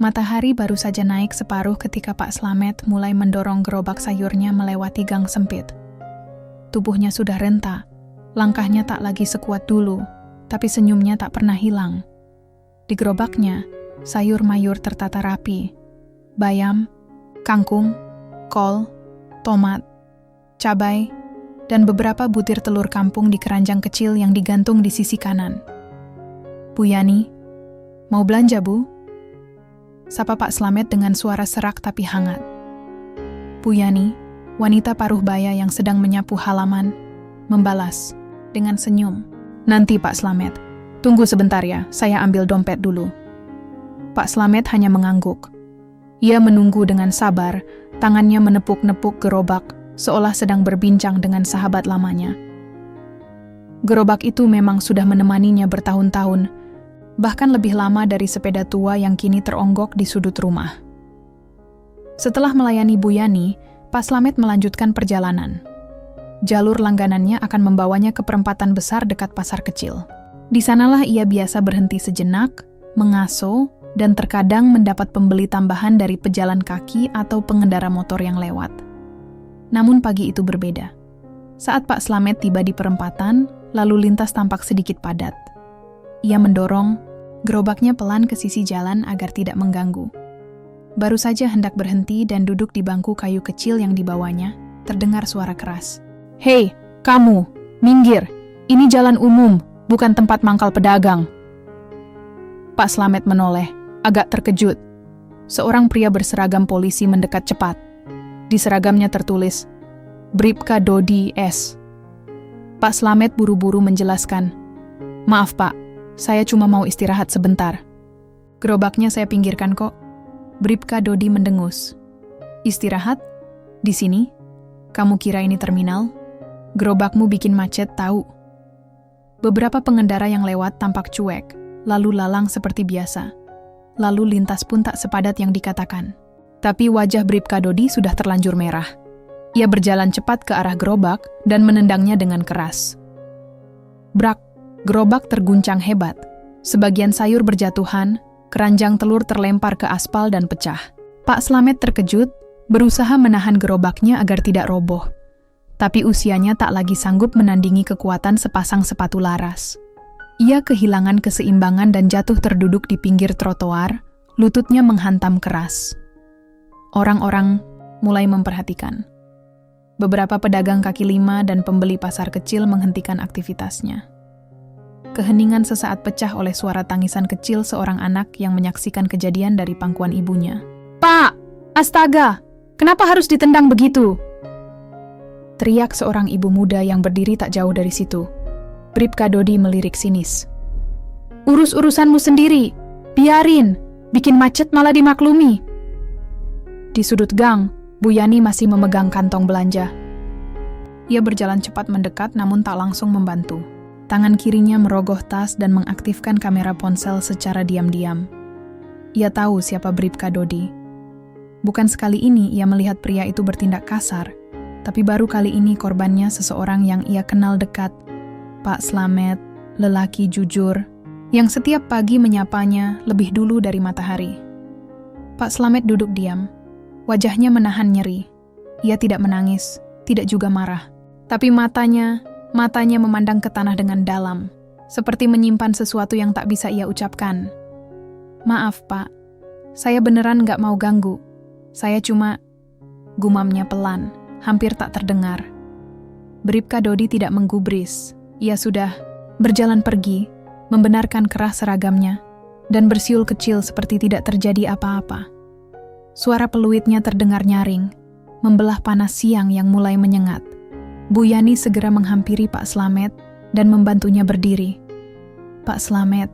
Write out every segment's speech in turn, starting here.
Matahari baru saja naik separuh ketika Pak Slamet mulai mendorong gerobak sayurnya melewati gang sempit. Tubuhnya sudah renta, langkahnya tak lagi sekuat dulu, tapi senyumnya tak pernah hilang. Di gerobaknya, sayur mayur tertata rapi. Bayam, kangkung, kol, tomat, cabai, dan beberapa butir telur kampung di keranjang kecil yang digantung di sisi kanan. "Bu Yani, mau belanja, Bu?" Sapa Pak Slamet dengan suara serak tapi hangat. Bu Yani, wanita paruh baya yang sedang menyapu halaman, membalas dengan senyum. "Nanti Pak Slamet, tunggu sebentar ya, saya ambil dompet dulu." Pak Slamet hanya mengangguk. Ia menunggu dengan sabar, tangannya menepuk-nepuk gerobak, seolah sedang berbincang dengan sahabat lamanya. Gerobak itu memang sudah menemaninya bertahun-tahun, bahkan lebih lama dari sepeda tua yang kini teronggok di sudut rumah. Setelah melayani Bu Yani, Pak Slamet melanjutkan perjalanan. Jalur langganannya akan membawanya ke perempatan besar dekat pasar kecil. Di sanalah ia biasa berhenti sejenak, mengaso, dan terkadang mendapat pembeli tambahan dari pejalan kaki atau pengendara motor yang lewat. Namun pagi itu berbeda. Saat Pak Slamet tiba di perempatan, lalu lintas tampak sedikit padat. Ia mendorong gerobaknya pelan ke sisi jalan agar tidak mengganggu. Baru saja hendak berhenti dan duduk di bangku kayu kecil yang dibawanya, terdengar suara keras. "Hei, kamu, minggir! Ini jalan umum, bukan tempat mangkal pedagang." Pak Slamet menoleh, agak terkejut. Seorang pria berseragam polisi mendekat cepat. Di seragamnya tertulis, "Bribka Dodi S." Pak Slamet buru-buru menjelaskan, "Maaf Pak, saya cuma mau istirahat sebentar." "Gerobaknya saya pinggirkan kok." Bribka Dodi mendengus. "Istirahat? Di sini? Kamu kira ini terminal? Gerobakmu bikin macet tahu." Beberapa pengendara yang lewat tampak cuek, lalu lalang seperti biasa. Lalu lintas pun tak sepadat yang dikatakan. Tapi wajah Bribka Dodi sudah terlanjur merah. Ia berjalan cepat ke arah gerobak dan menendangnya dengan keras. Brak! Gerobak terguncang hebat. Sebagian sayur berjatuhan, keranjang telur terlempar ke aspal dan pecah. Pak Slamet terkejut, berusaha menahan gerobaknya agar tidak roboh. Tapi usianya tak lagi sanggup menandingi kekuatan sepasang sepatu laras. Ia kehilangan keseimbangan dan jatuh terduduk di pinggir trotoar, lututnya menghantam keras. Orang-orang mulai memperhatikan. Beberapa pedagang kaki lima dan pembeli pasar kecil menghentikan aktivitasnya. Keheningan sesaat pecah oleh suara tangisan kecil seorang anak yang menyaksikan kejadian dari pangkuan ibunya. "Pak! Astaga! Kenapa harus ditendang begitu?" teriak seorang ibu muda yang berdiri tak jauh dari situ. Bribka Dodi melirik sinis. "Urus urusanmu sendiri! Biarin! Bikin macet malah dimaklumi!" Di sudut gang, Bu Yani masih memegang kantong belanja. Ia berjalan cepat mendekat namun tak langsung membantu. Tangan kirinya merogoh tas dan mengaktifkan kamera ponsel secara diam-diam. Ia tahu siapa Bribka Dodi. Bukan sekali ini ia melihat pria itu bertindak kasar, tapi baru kali ini korbannya seseorang yang ia kenal dekat, Pak Slamet, lelaki jujur, yang setiap pagi menyapanya lebih dulu dari matahari. Pak Slamet duduk diam. Wajahnya menahan nyeri. Ia tidak menangis, tidak juga marah. Tapi matanya memandang ke tanah dengan dalam, seperti menyimpan sesuatu yang tak bisa ia ucapkan. "Maaf, Pak. Saya beneran gak mau ganggu. Saya cuma..." Gumamnya pelan, hampir tak terdengar. Bribka Dodi tidak menggubris. Ia sudah berjalan pergi, membenarkan kerah seragamnya, dan bersiul kecil seperti tidak terjadi apa-apa. Suara peluitnya terdengar nyaring, membelah panas siang yang mulai menyengat. Bu Yani segera menghampiri Pak Slamet dan membantunya berdiri. "Pak Slamet."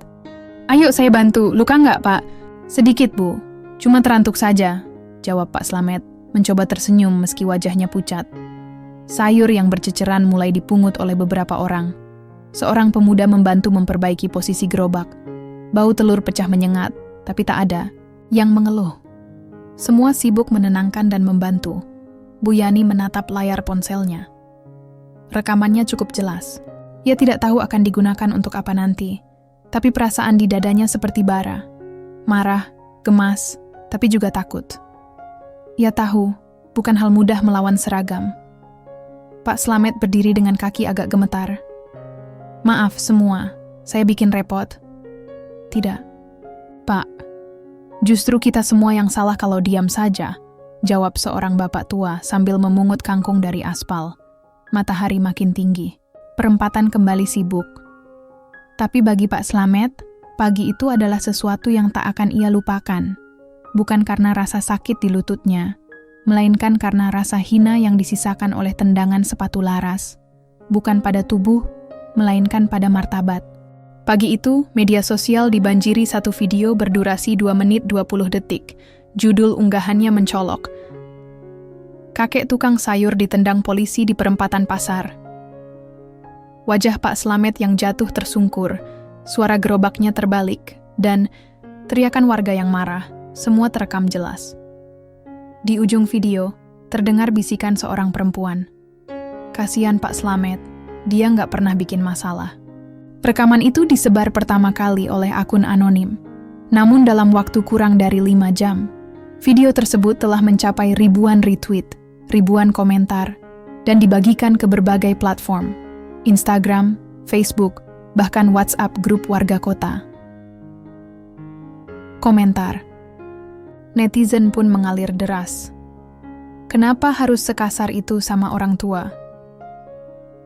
"Ayo saya bantu, luka nggak Pak?" "Sedikit Bu, cuma terantuk saja," jawab Pak Slamet, mencoba tersenyum meski wajahnya pucat. Sayur yang berceceran mulai dipungut oleh beberapa orang. Seorang pemuda membantu memperbaiki posisi gerobak. Bau telur pecah menyengat, tapi tak ada yang mengeluh. Semua sibuk menenangkan dan membantu. Bu Yani menatap layar ponselnya. Rekamannya cukup jelas. Ia tidak tahu akan digunakan untuk apa nanti, tapi perasaan di dadanya seperti bara. Marah, gemas, tapi juga takut. Ia tahu, bukan hal mudah melawan seragam. Pak Slamet berdiri dengan kaki agak gemetar. Maaf semua, saya bikin repot. Tidak, Pak. Justru kita semua yang salah kalau diam saja, jawab seorang bapak tua sambil memungut kangkung dari aspal. Matahari makin tinggi. Perempatan kembali sibuk. Tapi bagi Pak Slamet, pagi itu adalah sesuatu yang tak akan ia lupakan. Bukan karena rasa sakit di lututnya, melainkan karena rasa hina yang disisakan oleh tendangan sepatu laras. Bukan pada tubuh, melainkan pada martabat. Pagi itu, media sosial dibanjiri satu video berdurasi 2 menit 20 detik. Judul unggahannya mencolok. Kakek tukang sayur ditendang polisi di perempatan pasar. Wajah Pak Slamet yang jatuh tersungkur, suara gerobaknya terbalik, dan teriakan warga yang marah, semua terekam jelas. Di ujung video, terdengar bisikan seorang perempuan. Kasihan Pak Slamet, dia nggak pernah bikin masalah. Rekaman itu disebar pertama kali oleh akun anonim. Namun dalam waktu kurang dari 5 jam, video tersebut telah mencapai ribuan retweet, ribuan komentar, dan dibagikan ke berbagai platform, Instagram, Facebook, bahkan WhatsApp grup warga kota. Komentar. Netizen pun mengalir deras. Kenapa harus sekasar itu sama orang tua?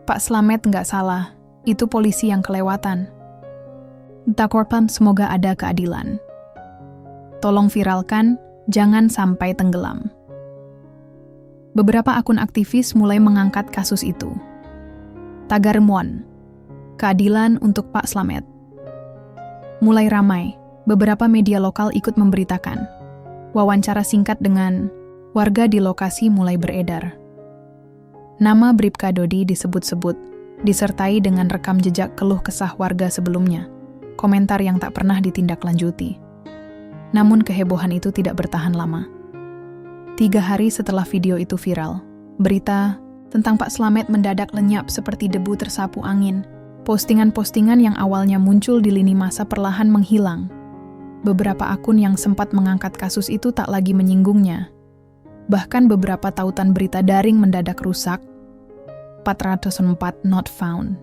Pak Slamet nggak salah, itu polisi yang kelewatan. Tak korban, semoga ada keadilan. Tolong viralkan, jangan sampai tenggelam. Beberapa akun aktivis mulai mengangkat kasus itu. Tagar Muon, keadilan untuk Pak Slamet. Mulai ramai, beberapa media lokal ikut memberitakan. Wawancara singkat dengan warga di lokasi mulai beredar. Nama Bribka Dodi disebut-sebut, disertai dengan rekam jejak keluh kesah warga sebelumnya, komentar yang tak pernah ditindaklanjuti. Namun kehebohan itu tidak bertahan lama. 3 hari setelah video itu viral, berita tentang Pak Slamet mendadak lenyap seperti debu tersapu angin. Postingan-postingan yang awalnya muncul di lini masa perlahan menghilang. Beberapa akun yang sempat mengangkat kasus itu tak lagi menyinggungnya. Bahkan beberapa tautan berita daring mendadak rusak. 404 not found.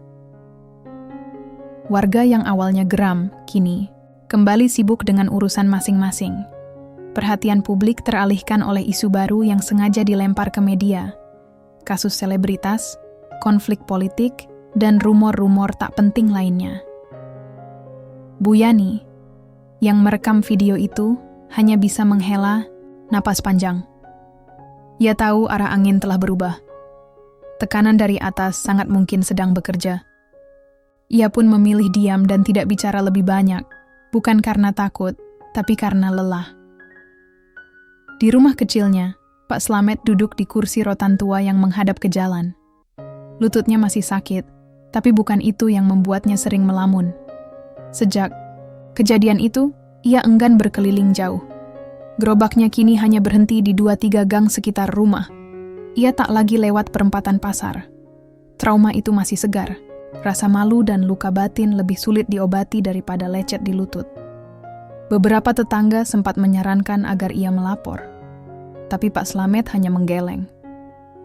Warga yang awalnya geram, kini kembali sibuk dengan urusan masing-masing. Perhatian publik teralihkan oleh isu baru yang sengaja dilempar ke media. Kasus selebritas, konflik politik, dan rumor-rumor tak penting lainnya. Bu Yani, yang merekam video itu, hanya bisa menghela napas panjang. Ia tahu arah angin telah berubah. Tekanan dari atas sangat mungkin sedang bekerja. Ia pun memilih diam dan tidak bicara lebih banyak, bukan karena takut, tapi karena lelah. Di rumah kecilnya, Pak Slamet duduk di kursi rotan tua yang menghadap ke jalan. Lututnya masih sakit, tapi bukan itu yang membuatnya sering melamun. Sejak kejadian itu, ia enggan berkeliling jauh. Gerobaknya kini hanya berhenti di 2-3 gang sekitar rumah. Ia tak lagi lewat perempatan pasar. Trauma itu masih segar. Rasa malu dan luka batin lebih sulit diobati daripada lecet di lutut. Beberapa tetangga sempat menyarankan agar ia melapor. Tapi Pak Slamet hanya menggeleng.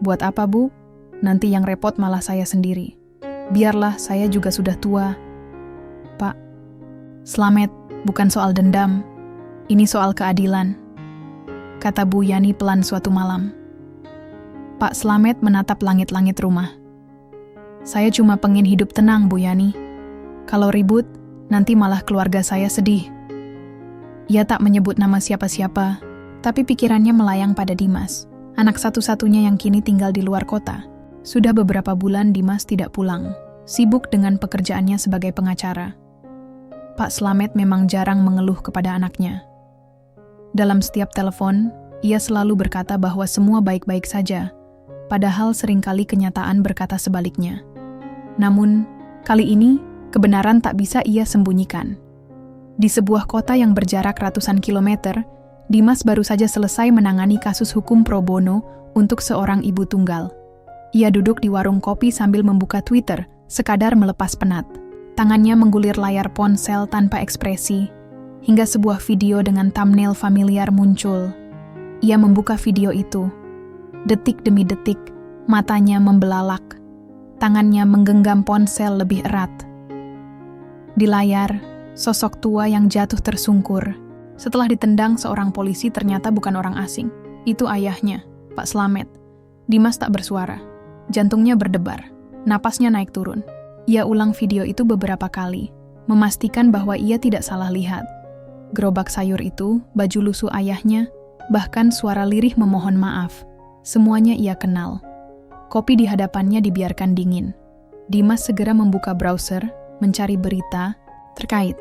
Buat apa, Bu? Nanti yang repot malah saya sendiri. Biarlah, saya juga sudah tua. Pak Slamet, bukan soal dendam. Ini soal keadilan, kata Bu Yani pelan suatu malam. Pak Slamet menatap langit-langit rumah. Saya cuma pengen hidup tenang, Bu Yani. Kalau ribut, nanti malah keluarga saya sedih. Ia tak menyebut nama siapa-siapa, tapi pikirannya melayang pada Dimas, anak satu-satunya yang kini tinggal di luar kota. Sudah beberapa bulan Dimas tidak pulang, sibuk dengan pekerjaannya sebagai pengacara. Pak Slamet memang jarang mengeluh kepada anaknya. Dalam setiap telepon, ia selalu berkata bahwa semua baik-baik saja, padahal seringkali kenyataan berkata sebaliknya. Namun, kali ini, kebenaran tak bisa ia sembunyikan. Di sebuah kota yang berjarak ratusan kilometer, Dimas baru saja selesai menangani kasus hukum pro bono untuk seorang ibu tunggal. Ia duduk di warung kopi sambil membuka Twitter, sekadar melepas penat. Tangannya menggulir layar ponsel tanpa ekspresi, hingga sebuah video dengan thumbnail familiar muncul. Ia membuka video itu. Detik demi detik, matanya membelalak. Tangannya menggenggam ponsel lebih erat. Di layar, sosok tua yang jatuh tersungkur. Setelah ditendang seorang polisi ternyata bukan orang asing. Itu ayahnya, Pak Slamet. Dimas tak bersuara. Jantungnya berdebar. Napasnya naik turun. Ia ulang video itu beberapa kali, memastikan bahwa ia tidak salah lihat. Gerobak sayur itu, baju lusuh ayahnya, bahkan suara lirih memohon maaf. Semuanya ia kenal. Kopi di hadapannya dibiarkan dingin. Dimas segera membuka browser, mencari berita terkait.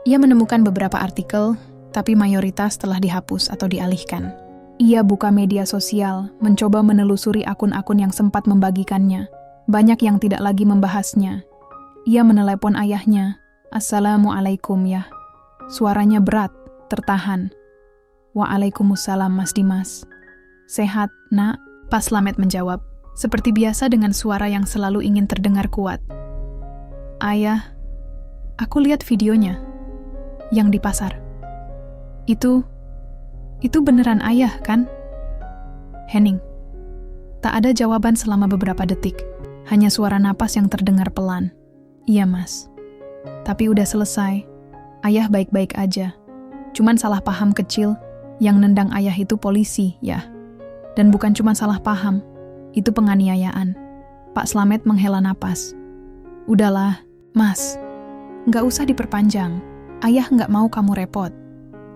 Ia menemukan beberapa artikel, tapi mayoritas telah dihapus atau dialihkan. Ia buka media sosial, mencoba menelusuri akun-akun yang sempat membagikannya. Banyak yang tidak lagi membahasnya. Ia menelepon ayahnya. "Assalamualaikum ya." Suaranya berat, tertahan. "Waalaikumsalam Mas Dimas." "Sehat, nak?" Pak Slamet menjawab, seperti biasa dengan suara yang selalu ingin terdengar kuat. "Ayah, aku lihat videonya. Yang di pasar. Itu beneran ayah, kan?" "Henning." Tak ada jawaban selama beberapa detik. Hanya suara napas yang terdengar pelan. "Iya, Mas. Tapi udah selesai. Ayah baik-baik aja. Cuman salah paham kecil, yang nendang ayah itu polisi, ya. Dan bukan cuma salah paham, itu penganiayaan." Pak Slamet menghela napas. "Udahlah, Mas. Nggak usah diperpanjang. Ayah nggak mau kamu repot.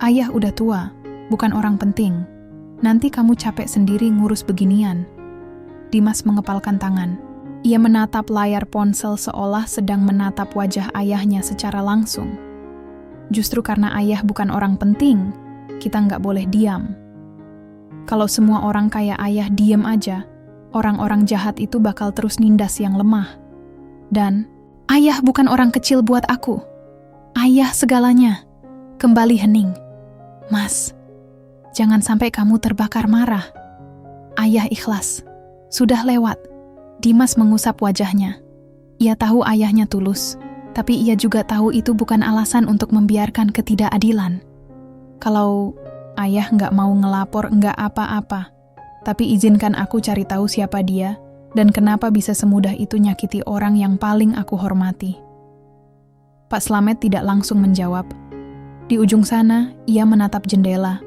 Ayah udah tua, bukan orang penting. Nanti kamu capek sendiri ngurus beginian." Dimas mengepalkan tangan. Ia menatap layar ponsel seolah sedang menatap wajah ayahnya secara langsung. Justru karena ayah bukan orang penting, kita nggak boleh diam. Kalau semua orang kayak ayah diem aja, orang-orang jahat itu bakal terus nindas yang lemah. Dan, ayah bukan orang kecil buat aku. Ayah segalanya. Kembali Henning. Mas, jangan sampai kamu terbakar marah. Ayah ikhlas. Sudah lewat. Dimas mengusap wajahnya. Ia tahu ayahnya tulus, tapi ia juga tahu itu bukan alasan untuk membiarkan ketidakadilan. Kalau ayah nggak mau ngelapor nggak apa-apa, tapi izinkan aku cari tahu siapa dia dan kenapa bisa semudah itu nyakiti orang yang paling aku hormati. Pak Slamet tidak langsung menjawab. Di ujung sana, ia menatap jendela.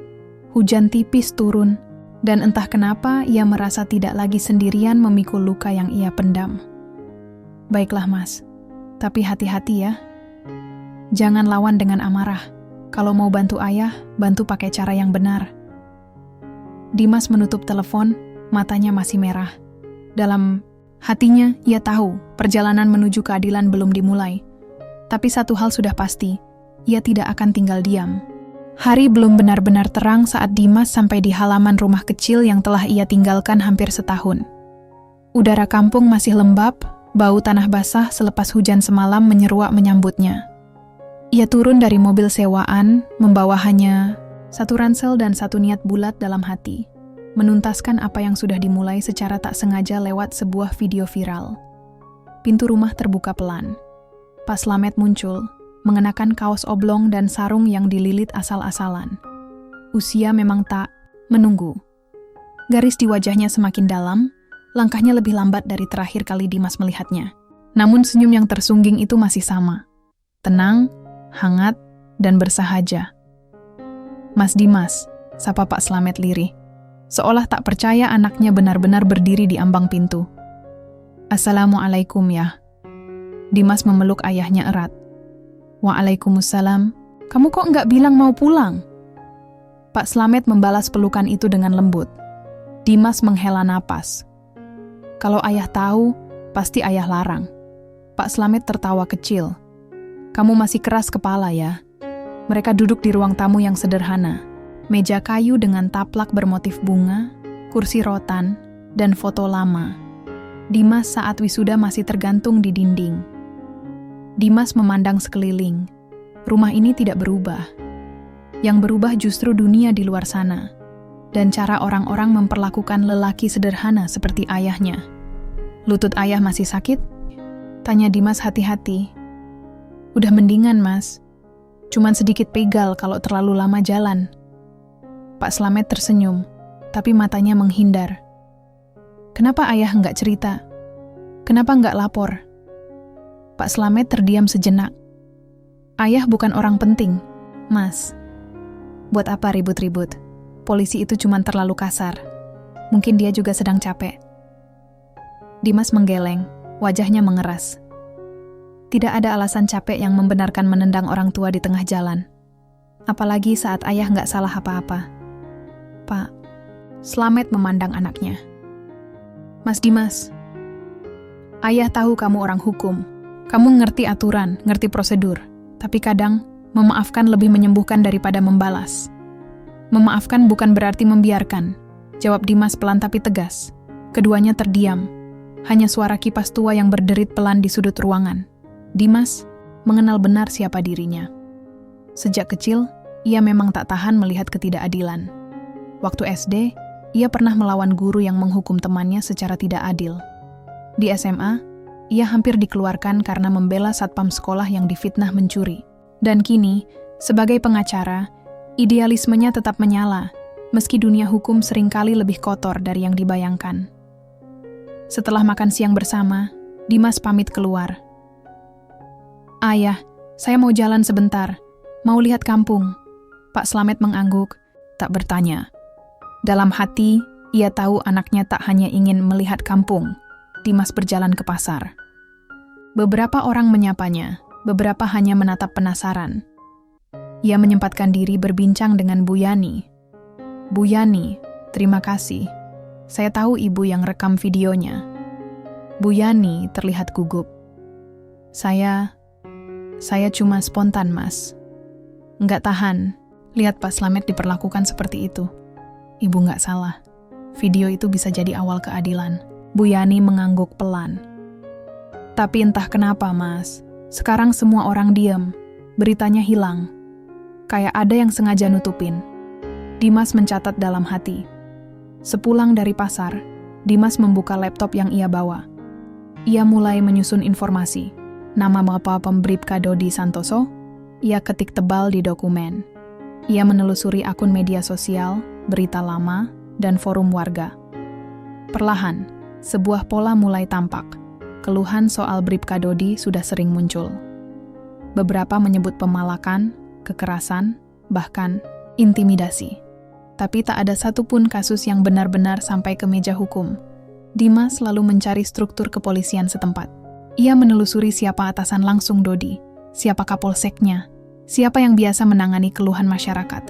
Hujan tipis turun, dan entah kenapa ia merasa tidak lagi sendirian memikul luka yang ia pendam. "Baiklah, Mas. Tapi hati-hati ya. Jangan lawan dengan amarah. Kalau mau bantu ayah, bantu pakai cara yang benar." Dimas menutup telepon, matanya masih merah. Dalam hatinya, ia tahu perjalanan menuju keadilan belum dimulai. Tapi satu hal sudah pasti, ia tidak akan tinggal diam. Hari belum benar-benar terang saat Dimas sampai di halaman rumah kecil yang telah ia tinggalkan hampir setahun. Udara kampung masih lembab, bau tanah basah selepas hujan semalam menyeruak menyambutnya. Ia turun dari mobil sewaan, membawa hanya satu ransel dan satu niat bulat dalam hati, menuntaskan apa yang sudah dimulai secara tak sengaja lewat sebuah video viral. Pintu rumah terbuka pelan. Pak Slamet muncul, mengenakan kaos oblong dan sarung yang dililit asal-asalan. Usia memang tak menunggu. Garis di wajahnya semakin dalam, langkahnya lebih lambat dari terakhir kali Dimas melihatnya. Namun senyum yang tersungging itu masih sama. Tenang, hangat, dan bersahaja. "Mas Dimas," sapa Pak Slamet lirih, seolah tak percaya anaknya benar-benar berdiri di ambang pintu. "Assalamualaikum ya." Dimas memeluk ayahnya erat. "Waalaikumsalam. Kamu kok nggak bilang mau pulang?" Pak Slamet membalas pelukan itu dengan lembut. Dimas menghela napas. Kalau ayah tahu, pasti ayah larang. Pak Slamet tertawa kecil. "Kamu masih keras kepala ya." Mereka duduk di ruang tamu yang sederhana. Meja kayu dengan taplak bermotif bunga, kursi rotan, dan foto lama. Dimas saat wisuda masih tergantung di dinding. Dimas memandang sekeliling. Rumah ini tidak berubah. Yang berubah justru dunia di luar sana. Dan cara orang-orang memperlakukan lelaki sederhana seperti ayahnya. "Lutut ayah masih sakit?" tanya Dimas hati-hati. "Udah mendingan, Mas. Cuman sedikit pegal kalau terlalu lama jalan. Pak Slamet tersenyum, tapi matanya menghindar. Kenapa ayah nggak cerita? Kenapa nggak lapor? Pak Slamet terdiam sejenak. Ayah bukan orang penting, Mas. Buat apa ribut-ribut? Polisi itu cuma terlalu kasar. Mungkin dia juga sedang capek. Dimas menggeleng, wajahnya mengeras. Tidak ada alasan capek yang membenarkan menendang orang tua di tengah jalan. Apalagi saat ayah nggak salah apa-apa. Pak, Slamet memandang anaknya. Mas Dimas, ayah tahu kamu orang hukum. Kamu ngerti aturan, ngerti prosedur. Tapi kadang, memaafkan lebih menyembuhkan daripada membalas. Memaafkan bukan berarti membiarkan. Jawab Dimas pelan tapi tegas. Keduanya terdiam. Hanya suara kipas tua yang berderit pelan di sudut ruangan. Dimas mengenal benar siapa dirinya. Sejak kecil, ia memang tak tahan melihat ketidakadilan. Waktu SD, ia pernah melawan guru yang menghukum temannya secara tidak adil. Di SMA, ia hampir dikeluarkan karena membela satpam sekolah yang difitnah mencuri. Dan kini, sebagai pengacara, idealismenya tetap menyala, meski dunia hukum seringkali lebih kotor dari yang dibayangkan. Setelah makan siang bersama, Dimas pamit keluar. Ayah, saya mau jalan sebentar. Mau lihat kampung. Pak Slamet mengangguk, tak bertanya. Dalam hati, ia tahu anaknya tak hanya ingin melihat kampung. Dimas berjalan ke pasar. Beberapa orang menyapanya, beberapa hanya menatap penasaran. Ia menyempatkan diri berbincang dengan Bu Yani. Bu Yani, terima kasih. Saya tahu ibu yang rekam videonya. Bu Yani terlihat gugup. Saya cuma spontan, Mas. Nggak tahan, lihat Pak Slamet diperlakukan seperti itu. Ibu nggak salah. Video itu bisa jadi awal keadilan. Bu Yani mengangguk pelan. Tapi entah kenapa, Mas. Sekarang semua orang diam. Beritanya hilang. Kayak ada yang sengaja nutupin. Dimas mencatat dalam hati. Sepulang dari pasar, Dimas membuka laptop yang ia bawa. Ia mulai menyusun informasi. Nama Bapak Pembribka Dodi Santoso, ia ketik tebal di dokumen. Ia menelusuri akun media sosial, berita lama, dan forum warga. Perlahan, sebuah pola mulai tampak. Keluhan soal Bribka Dodi sudah sering muncul. Beberapa menyebut pemalakan, kekerasan, bahkan intimidasi. Tapi tak ada satupun kasus yang benar-benar sampai ke meja hukum. Dimas lalu mencari struktur kepolisian setempat. Ia menelusuri siapa atasan langsung Dodi, siapa kapolseknya, siapa yang biasa menangani keluhan masyarakat.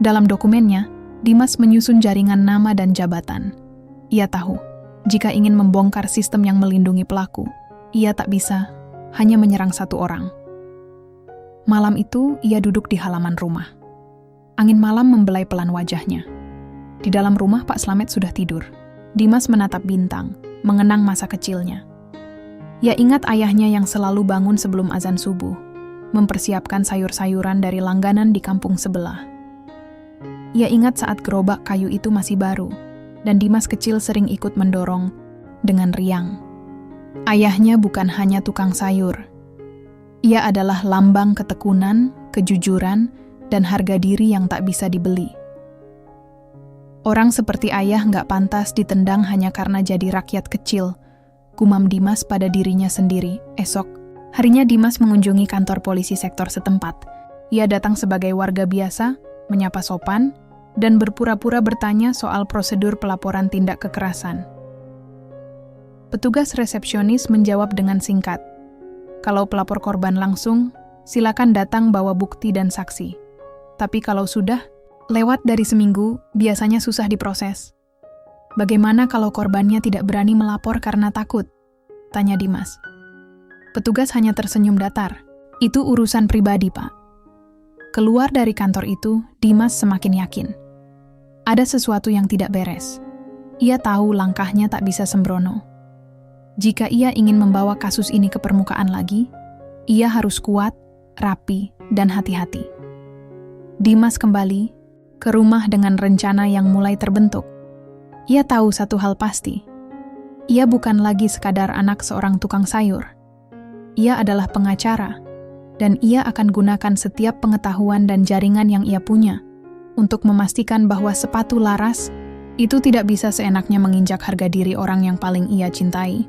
Dalam dokumennya, Dimas menyusun jaringan nama dan jabatan. Ia tahu, jika ingin membongkar sistem yang melindungi pelaku, ia tak bisa hanya menyerang satu orang. Malam itu, ia duduk di halaman rumah. Angin malam membelai pelan wajahnya. Di dalam rumah, Pak Slamet sudah tidur. Dimas menatap bintang, mengenang masa kecilnya. Ia ingat ayahnya yang selalu bangun sebelum azan subuh, mempersiapkan sayur-sayuran dari langganan di kampung sebelah. Ia ingat saat gerobak kayu itu masih baru, dan Dimas kecil sering ikut mendorong dengan riang. Ayahnya bukan hanya tukang sayur. Ia adalah lambang ketekunan, kejujuran, dan harga diri yang tak bisa dibeli. Orang seperti ayah nggak pantas ditendang hanya karena jadi rakyat kecil, gumam Dimas pada dirinya sendiri. Esok, harinya Dimas mengunjungi kantor polisi sektor setempat. Ia datang sebagai warga biasa, menyapa sopan, dan berpura-pura bertanya soal prosedur pelaporan tindak kekerasan. Petugas resepsionis menjawab dengan singkat. Kalau pelapor korban langsung, silakan datang bawa bukti dan saksi. Tapi kalau sudah, lewat dari seminggu, biasanya susah diproses. Bagaimana kalau korbannya tidak berani melapor karena takut? Tanya Dimas. Petugas hanya tersenyum datar. Itu urusan pribadi, Pak. Keluar dari kantor itu, Dimas semakin yakin. Ada sesuatu yang tidak beres. Ia tahu langkahnya tak bisa sembrono. Jika ia ingin membawa kasus ini ke permukaan lagi, ia harus kuat, rapi, dan hati-hati. Dimas kembali ke rumah dengan rencana yang mulai terbentuk. Ia tahu satu hal pasti. Ia bukan lagi sekadar anak seorang tukang sayur. Ia adalah pengacara. dan ia akan gunakan setiap pengetahuan dan jaringan yang ia punya untuk memastikan bahwa sepatu laras itu tidak bisa seenaknya menginjak harga diri orang yang paling ia cintai.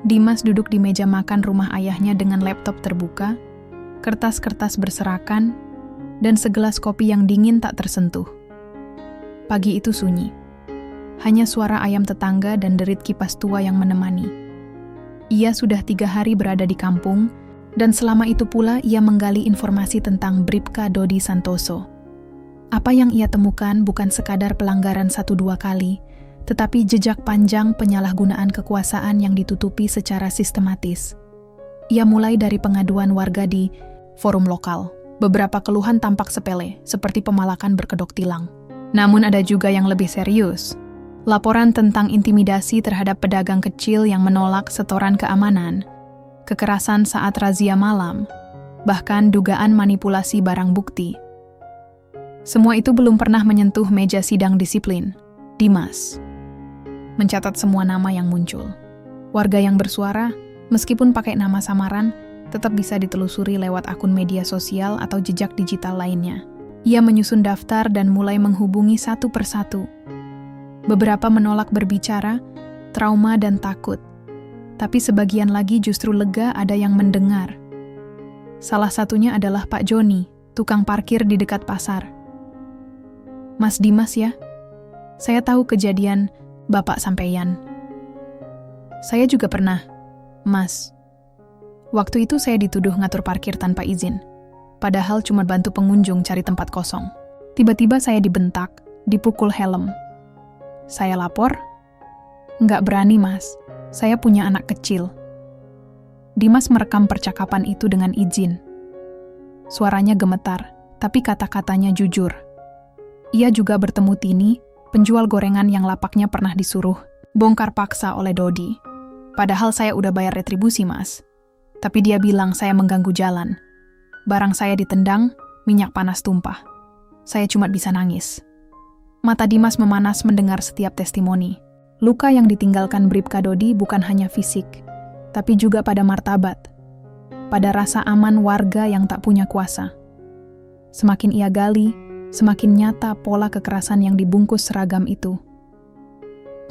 Dimas duduk di meja makan rumah ayahnya dengan laptop terbuka, kertas-kertas berserakan, dan segelas kopi yang dingin tak tersentuh. Pagi itu sunyi. Hanya suara ayam tetangga dan derit kipas tua yang menemani. Ia sudah 3 hari berada di kampung, dan selama itu pula ia menggali informasi tentang Bribka Dodi Santoso. Apa yang ia temukan bukan sekadar pelanggaran 1-2 kali, tetapi jejak panjang penyalahgunaan kekuasaan yang ditutupi secara sistematis. Ia mulai dari pengaduan warga di forum lokal. Beberapa keluhan tampak sepele, seperti pemalakan berkedok tilang. Namun ada juga yang lebih serius. Laporan tentang intimidasi terhadap pedagang kecil yang menolak setoran keamanan, kekerasan saat razia malam, bahkan dugaan manipulasi barang bukti. Semua itu belum pernah menyentuh meja sidang disiplin. Dimas mencatat semua nama yang muncul. Warga yang bersuara, meskipun pakai nama samaran, tetap bisa ditelusuri lewat akun media sosial atau jejak digital lainnya. Ia menyusun daftar dan mulai menghubungi satu persatu. Beberapa menolak berbicara, trauma dan takut. Tapi sebagian lagi justru lega ada yang mendengar. Salah satunya adalah Pak Joni, tukang parkir di dekat pasar. Mas Dimas ya? Saya tahu kejadian Bapak sampeyan. Saya juga pernah, Mas. Waktu itu saya dituduh ngatur parkir tanpa izin. Padahal cuma bantu pengunjung cari tempat kosong. Tiba-tiba saya dibentak, dipukul helm. Saya lapor? Nggak berani, Mas. Saya punya anak kecil. Dimas merekam percakapan itu dengan izin. Suaranya gemetar, tapi kata-katanya jujur. Ia juga bertemu Tini, penjual gorengan yang lapaknya pernah disuruh bongkar paksa oleh Dodi. Padahal saya udah bayar retribusi, Mas. Tapi dia bilang saya mengganggu jalan. Barang saya ditendang, minyak panas tumpah. Saya cuma bisa nangis. Mata Dimas memanas mendengar setiap testimoni. Luka yang ditinggalkan Bribka Dodi bukan hanya fisik, tapi juga pada martabat, pada rasa aman warga yang tak punya kuasa. Semakin ia gali, semakin nyata pola kekerasan yang dibungkus seragam itu.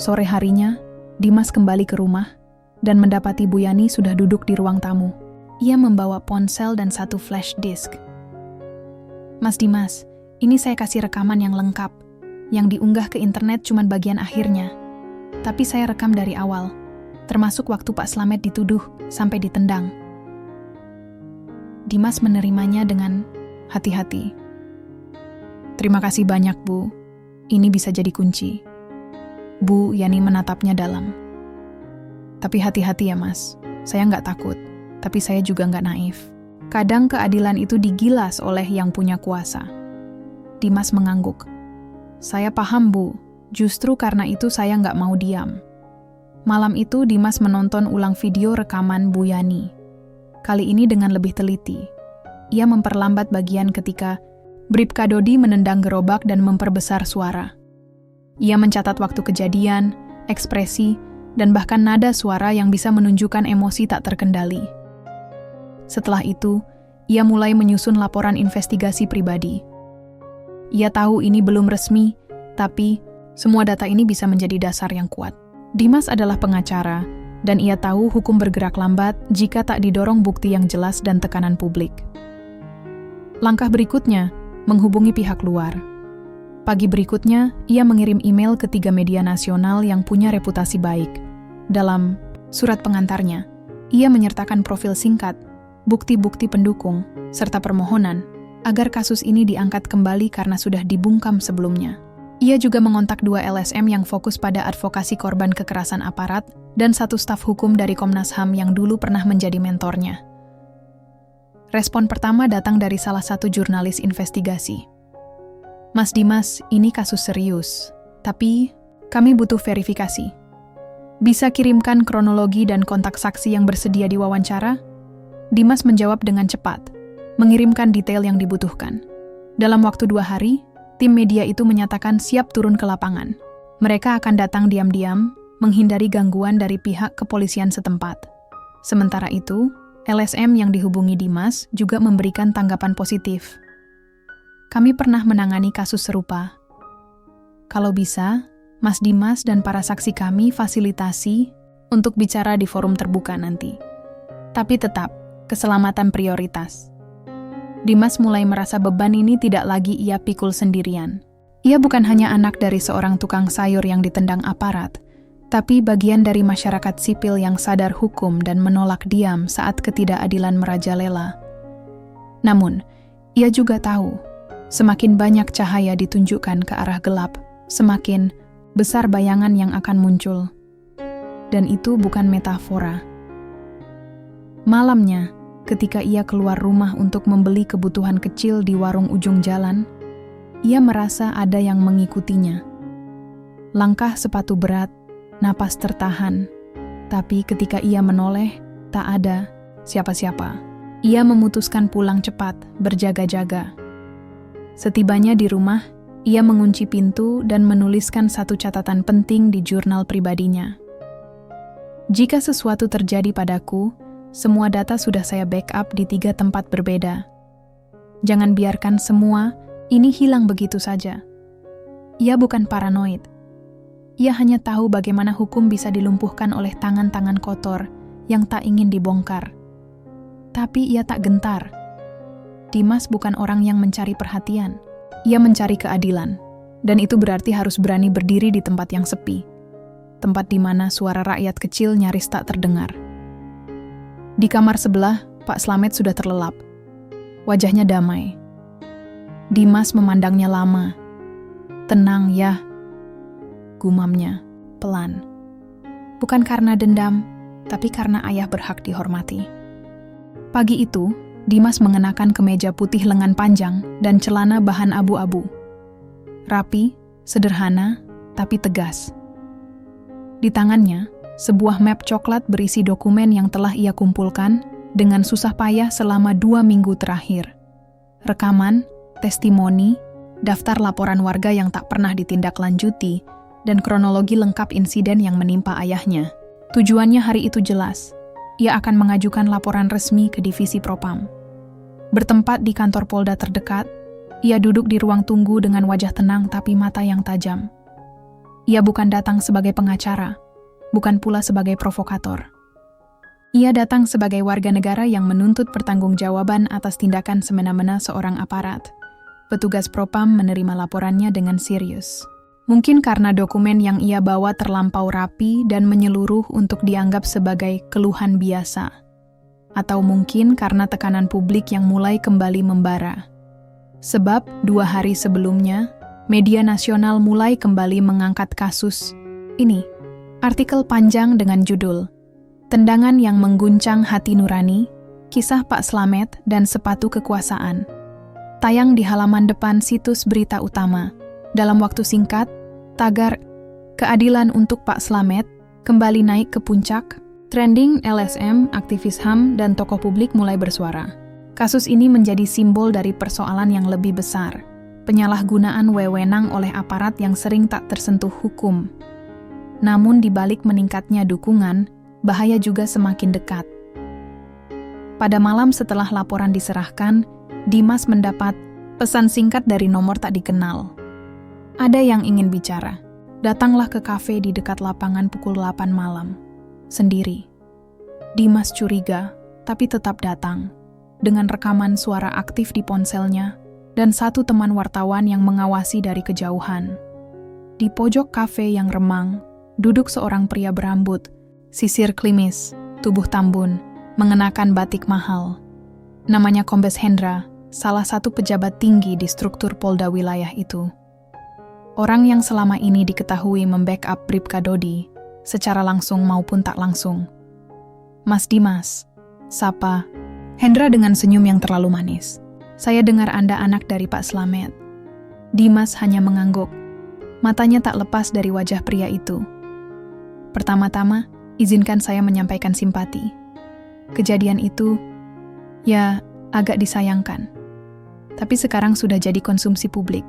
Sore harinya, Dimas kembali ke rumah dan mendapati Bu Yani sudah duduk di ruang tamu. Ia membawa ponsel dan satu flash disk. Mas Dimas, ini saya kasih rekaman yang lengkap. Yang diunggah ke internet cuma bagian akhirnya. Tapi saya rekam dari awal, termasuk waktu Pak Slamet dituduh sampai ditendang. Dimas menerimanya dengan hati-hati. Terima kasih banyak, Bu. Ini bisa jadi kunci. Bu Yani menatapnya dalam. Tapi hati-hati ya, Mas. Saya nggak takut, tapi saya juga nggak naif. Kadang keadilan itu digilas oleh yang punya kuasa. Dimas mengangguk. Saya paham, Bu. Justru karena itu saya nggak mau diam. Malam itu Dimas menonton ulang video rekaman Bu Yani. Kali ini dengan lebih teliti. Ia memperlambat bagian ketika Bribka Dodi menendang gerobak dan memperbesar suara. Ia mencatat waktu kejadian, ekspresi, dan bahkan nada suara yang bisa menunjukkan emosi tak terkendali. Setelah itu, ia mulai menyusun laporan investigasi pribadi. Ia tahu ini belum resmi, tapi semua data ini bisa menjadi dasar yang kuat. Dimas adalah pengacara, dan ia tahu hukum bergerak lambat jika tak didorong bukti yang jelas dan tekanan publik. Langkah berikutnya, menghubungi pihak luar. Pagi berikutnya, ia mengirim email ke 3 media nasional yang punya reputasi baik. Dalam surat pengantarnya, ia menyertakan profil singkat, bukti-bukti pendukung, serta permohonan agar kasus ini diangkat kembali karena sudah dibungkam sebelumnya. Ia juga mengontak 2 LSM yang fokus pada advokasi korban kekerasan aparat dan 1 staf hukum dari Komnas HAM yang dulu pernah menjadi mentornya. Respon pertama datang dari salah satu jurnalis investigasi. Mas Dimas, ini kasus serius, tapi kami butuh verifikasi. Bisa kirimkan kronologi dan kontak saksi yang bersedia diwawancara? Dimas menjawab dengan cepat, mengirimkan detail yang dibutuhkan. Dalam waktu 2 hari, tim media itu menyatakan siap turun ke lapangan. Mereka akan datang diam-diam, menghindari gangguan dari pihak kepolisian setempat. Sementara itu, LSM yang dihubungi Dimas juga memberikan tanggapan positif. Kami pernah menangani kasus serupa. Kalau bisa, Mas Dimas dan para saksi kami fasilitasi untuk bicara di forum terbuka nanti. Tapi tetap, keselamatan prioritas. Dimas mulai merasa beban ini tidak lagi ia pikul sendirian. Ia bukan hanya anak dari seorang tukang sayur yang ditendang aparat, tapi bagian dari masyarakat sipil yang sadar hukum dan menolak diam saat ketidakadilan merajalela. Namun, ia juga tahu, semakin banyak cahaya ditunjukkan ke arah gelap, semakin besar bayangan yang akan muncul. Dan itu bukan metafora. Malamnya, ketika ia keluar rumah untuk membeli kebutuhan kecil di warung ujung jalan, ia merasa ada yang mengikutinya. Langkah sepatu berat, napas tertahan, tapi ketika ia menoleh, tak ada siapa-siapa. Ia memutuskan pulang cepat, berjaga-jaga. Setibanya di rumah, ia mengunci pintu dan menuliskan satu catatan penting di jurnal pribadinya. Jika sesuatu terjadi padaku, semua data sudah saya backup di 3 tempat berbeda. Jangan biarkan semua ini hilang begitu saja. Ia bukan paranoid. Ia hanya tahu bagaimana hukum bisa dilumpuhkan oleh tangan-tangan kotor yang tak ingin dibongkar. Tapi ia tak gentar. Dimas bukan orang yang mencari perhatian. Ia mencari keadilan. Dan itu berarti harus berani berdiri di tempat yang sepi. Tempat di mana suara rakyat kecil nyaris tak terdengar. Di kamar sebelah, Pak Slamet sudah terlelap. Wajahnya damai. Dimas memandangnya lama. Tenang ya, gumamnya, pelan. Bukan karena dendam, tapi karena ayah berhak dihormati. Pagi itu, Dimas mengenakan kemeja putih lengan panjang dan celana bahan abu-abu. Rapi, sederhana, tapi tegas. Di tangannya, sebuah map coklat berisi dokumen yang telah ia kumpulkan dengan susah payah selama 2 minggu terakhir. Rekaman, testimoni, daftar laporan warga yang tak pernah ditindaklanjuti, dan kronologi lengkap insiden yang menimpa ayahnya. Tujuannya hari itu jelas. Ia akan mengajukan laporan resmi ke Divisi Propam. Bertempat di kantor Polda terdekat, ia duduk di ruang tunggu dengan wajah tenang tapi mata yang tajam. Ia bukan datang sebagai pengacara, bukan pula sebagai provokator. Ia datang sebagai warga negara yang menuntut pertanggungjawaban atas tindakan semena-mena seorang aparat. Petugas Propam menerima laporannya dengan serius. Mungkin karena dokumen yang ia bawa terlampau rapi dan menyeluruh untuk dianggap sebagai keluhan biasa. Atau mungkin karena tekanan publik yang mulai kembali membara. Sebab 2 hari sebelumnya, media nasional mulai kembali mengangkat kasus ini. Artikel panjang dengan judul "Tendangan yang Mengguncang Hati Nurani, Kisah Pak Slamet dan Sepatu Kekuasaan." Tayang di halaman depan situs berita utama. Dalam waktu singkat, tagar "Keadilan untuk Pak Slamet" kembali naik ke puncak. Trending LSM, aktivis HAM, dan tokoh publik mulai bersuara. Kasus ini menjadi simbol dari persoalan yang lebih besar. Penyalahgunaan wewenang oleh aparat yang sering tak tersentuh hukum. Namun di balik meningkatnya dukungan, bahaya juga semakin dekat. Pada malam setelah laporan diserahkan, Dimas mendapat pesan singkat dari nomor tak dikenal. Ada yang ingin bicara. Datanglah ke kafe di dekat lapangan pukul 8 malam. Sendiri. Dimas curiga, tapi tetap datang. Dengan rekaman suara aktif di ponselnya, dan satu teman wartawan yang mengawasi dari kejauhan. Di pojok kafe yang remang, duduk seorang pria berambut, sisir klimis, tubuh tambun, mengenakan batik mahal. Namanya Kombes Hendra, salah satu pejabat tinggi di struktur Polda wilayah itu. Orang yang selama ini diketahui membackup Bribka Dodi, secara langsung maupun tak langsung. Mas Dimas, sapa Hendra dengan senyum yang terlalu manis. Saya dengar Anda anak dari Pak Slamet. Dimas hanya mengangguk. Matanya tak lepas dari wajah pria itu. Pertama-tama, izinkan saya menyampaikan simpati. Kejadian itu, ya, agak disayangkan. Tapi sekarang sudah jadi konsumsi publik.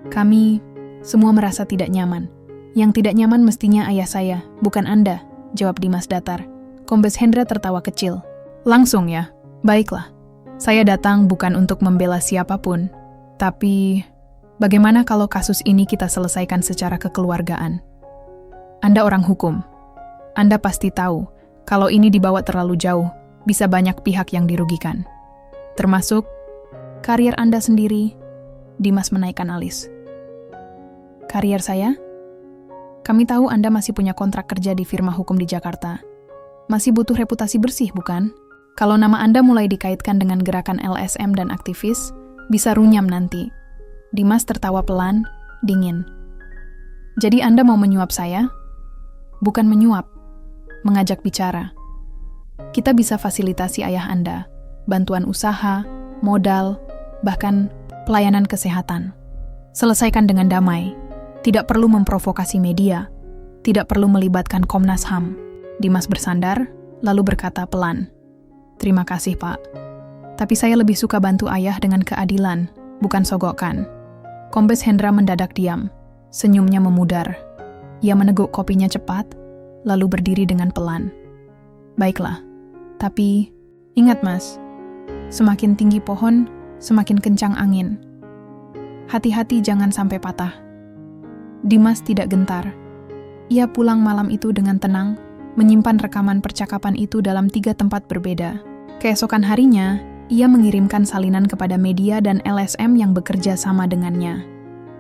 Kami semua merasa tidak nyaman. Yang tidak nyaman mestinya ayah saya, bukan Anda, jawab Dimas datar. Kombes Hendra tertawa kecil. Langsung ya? Baiklah. Saya datang bukan untuk membela siapapun, tapi bagaimana kalau kasus ini kita selesaikan secara kekeluargaan? Anda orang hukum. Anda pasti tahu, kalau ini dibawa terlalu jauh, bisa banyak pihak yang dirugikan. Termasuk karier Anda sendiri. Dimas menaikkan alis. Karier saya? Kami tahu Anda masih punya kontrak kerja di firma hukum di Jakarta. Masih butuh reputasi bersih, bukan? Kalau nama Anda mulai dikaitkan dengan gerakan LSM dan aktivis, bisa runyam nanti. Dimas tertawa pelan, dingin. Jadi Anda mau menyuap saya? Bukan menyuap, mengajak bicara. Kita bisa fasilitasi ayah Anda, bantuan usaha, modal, bahkan pelayanan kesehatan. Selesaikan dengan damai. Tidak perlu memprovokasi media. Tidak perlu melibatkan Komnas HAM. Dimas bersandar, lalu berkata pelan. Terima kasih, Pak. Tapi saya lebih suka bantu ayah dengan keadilan, bukan sogokan. Kombes Hendra mendadak diam. Senyumnya memudar. Ia meneguk kopinya cepat, lalu berdiri dengan pelan. Baiklah, tapi ingat Mas, semakin tinggi pohon, semakin kencang angin. Hati-hati jangan sampai patah. Dimas tidak gentar. Ia pulang malam itu dengan tenang, menyimpan rekaman percakapan itu dalam 3 tempat berbeda. Keesokan harinya, ia mengirimkan salinan kepada media dan LSM yang bekerja sama dengannya.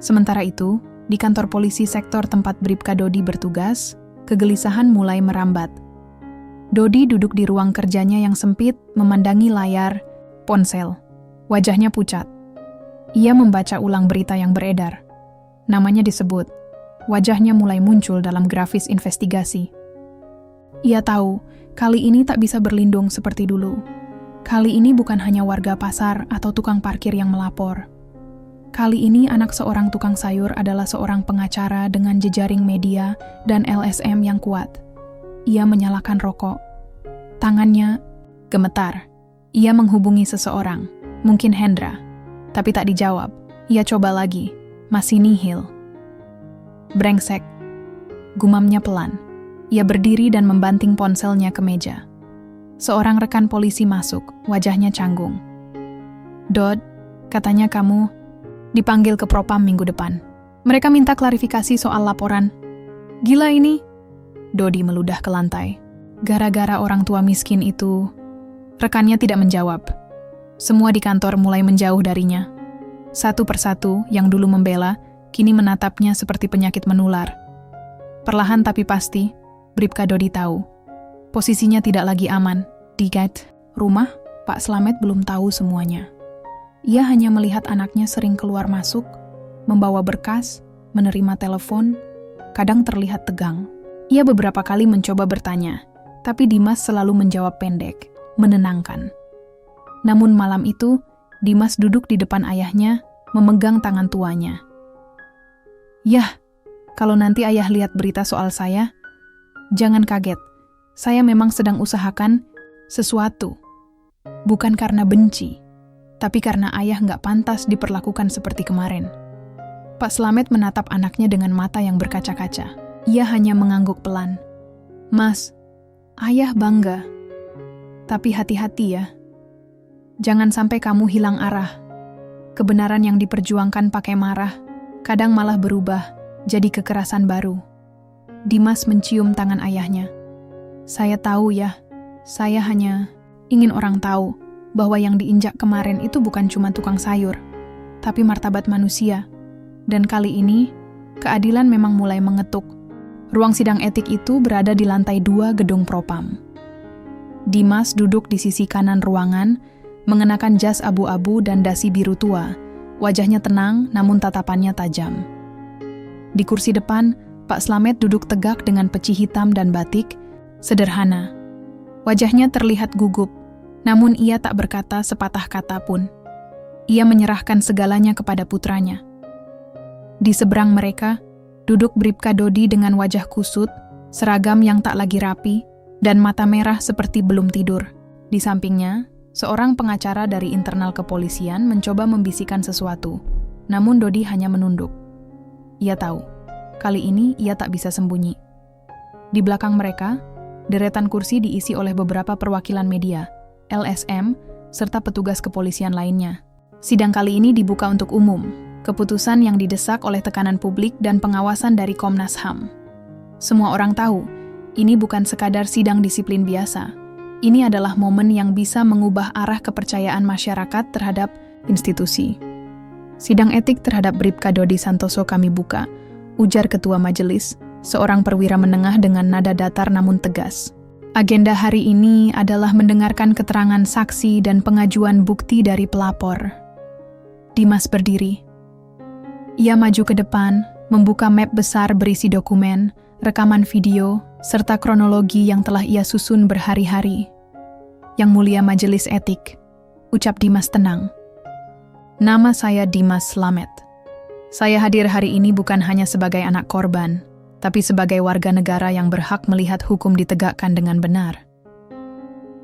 Sementara itu, di kantor polisi sektor tempat Bribka Dodi bertugas, kegelisahan mulai merambat. Dodi duduk di ruang kerjanya yang sempit, memandangi layar ponsel. Wajahnya pucat. Ia membaca ulang berita yang beredar. Namanya disebut. Wajahnya mulai muncul dalam grafis investigasi. Ia tahu, kali ini tak bisa berlindung seperti dulu. Kali ini bukan hanya warga pasar atau tukang parkir yang melapor. Kali ini anak seorang tukang sayur adalah seorang pengacara dengan jejaring media dan LSM yang kuat. Ia menyalakan rokok. Tangannya gemetar. Ia menghubungi seseorang, mungkin Hendra. Tapi tak dijawab. Ia coba lagi. Masih nihil. Brengsek. Gumamnya pelan. Ia berdiri dan membanting ponselnya ke meja. Seorang rekan polisi masuk, wajahnya canggung. Dod, katanya kamu dipanggil ke Propam minggu depan. Mereka minta klarifikasi soal laporan. Gila ini. Dodi meludah ke lantai. Gara-gara orang tua miskin itu, rekannya tidak menjawab. Semua di kantor mulai menjauh darinya. Satu persatu yang dulu membela, kini menatapnya seperti penyakit menular. Perlahan tapi pasti, Bribka Dodi tahu. Posisinya tidak lagi aman. Di gate rumah, Pak Slamet belum tahu semuanya. Ia hanya melihat anaknya sering keluar masuk, membawa berkas, menerima telepon, kadang terlihat tegang. Ia beberapa kali mencoba bertanya, tapi Dimas selalu menjawab pendek, menenangkan. Namun malam itu, Dimas duduk di depan ayahnya, memegang tangan tuanya. Yah, kalau nanti ayah lihat berita soal saya, jangan kaget. Saya memang sedang usahakan sesuatu. Bukan karena benci, tapi karena ayah nggak pantas diperlakukan seperti kemarin. Pak Slamet menatap anaknya dengan mata yang berkaca-kaca. Ia hanya mengangguk pelan. Mas, ayah bangga. Tapi hati-hati ya. Jangan sampai kamu hilang arah. Kebenaran yang diperjuangkan pakai marah, kadang malah berubah jadi kekerasan baru. Dimas mencium tangan ayahnya. Saya tahu ya, saya hanya ingin orang tahu bahwa yang diinjak kemarin itu bukan cuma tukang sayur, tapi martabat manusia. Dan kali ini, keadilan memang mulai mengetuk. Ruang sidang etik itu berada di lantai 2 gedung Propam. Dimas duduk di sisi kanan ruangan, mengenakan jas abu-abu dan dasi biru tua. Wajahnya tenang, namun tatapannya tajam. Di kursi depan, Pak Slamet duduk tegak dengan peci hitam dan batik, sederhana. Wajahnya terlihat gugup, namun ia tak berkata sepatah kata pun. Ia menyerahkan segalanya kepada putranya. Di seberang mereka, duduk Bribka Dodi dengan wajah kusut, seragam yang tak lagi rapi, dan mata merah seperti belum tidur. Di sampingnya, seorang pengacara dari internal kepolisian mencoba membisikkan sesuatu, namun Dodi hanya menunduk. Ia tahu, kali ini ia tak bisa sembunyi. Di belakang mereka, deretan kursi diisi oleh beberapa perwakilan media, LSM, serta petugas kepolisian lainnya. Sidang kali ini dibuka untuk umum, keputusan yang didesak oleh tekanan publik dan pengawasan dari Komnas HAM. Semua orang tahu, ini bukan sekadar sidang disiplin biasa. Ini adalah momen yang bisa mengubah arah kepercayaan masyarakat terhadap institusi. Sidang etik terhadap Bribka Dodi Santoso kami buka, ujar Ketua Majelis, seorang perwira menengah dengan nada datar namun tegas. Agenda hari ini adalah mendengarkan keterangan saksi dan pengajuan bukti dari pelapor. Dimas berdiri. Ia maju ke depan, membuka map besar berisi dokumen, rekaman video, serta kronologi yang telah ia susun berhari-hari. Yang mulia Majelis Etik, ucap Dimas tenang. Nama saya Dimas Slamet. Saya hadir hari ini bukan hanya sebagai anak korban, tapi sebagai warga negara yang berhak melihat hukum ditegakkan dengan benar.